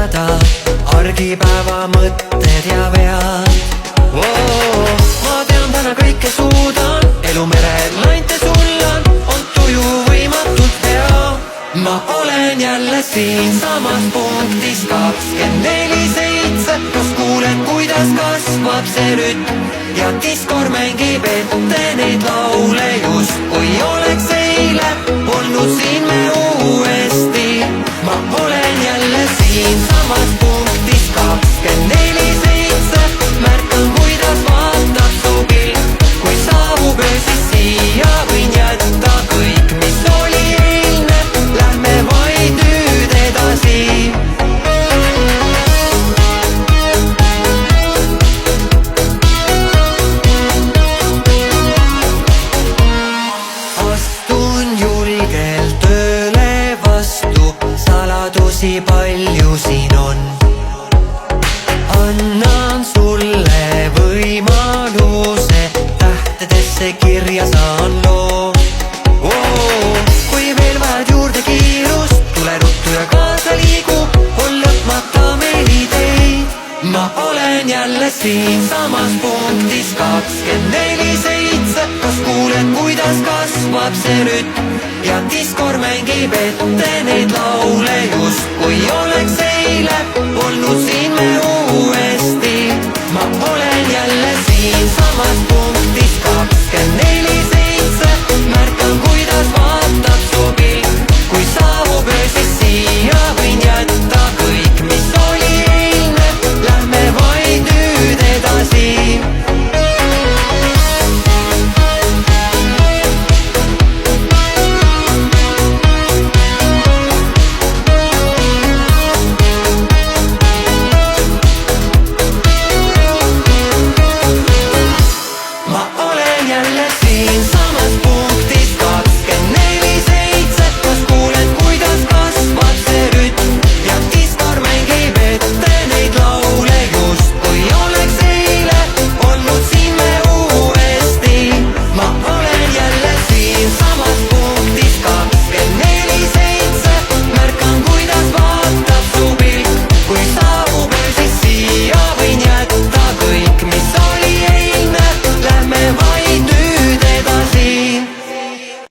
unustada argipäeva mõtted ja vead. Ma tean täna kõike suudan, elumerel lainte sullan, on tuju võimatult hea. Ma olen jälle siinsamas punktis 24/7, kas kuuled, kuidas kasvab see rütm ja diskor mängib ette neid laule, justkui oleks eile olnud siin me uuesti. Ma olen jälle siinsamas punktis 24/7, märkan, kuidas vaatab su pilk, kui saabub öö, siis siia võin jätta kõik, mis oli eilne, lähme vaid nüüd edasi. Astun julgelt tööle vastu, saladusi palju siin on. Annan sulle võimaluse, tähtedesse kirja saan loo. Kui veel vajad juurde kiirust, tule ruttu ja kaasa liigu, on lõpmata meil ideid. Ma olen jälle siinsamas punktis 24/7, kas kuuled, kuidas kasvab see rütm ja diskor mängib ette neid laule, justkui on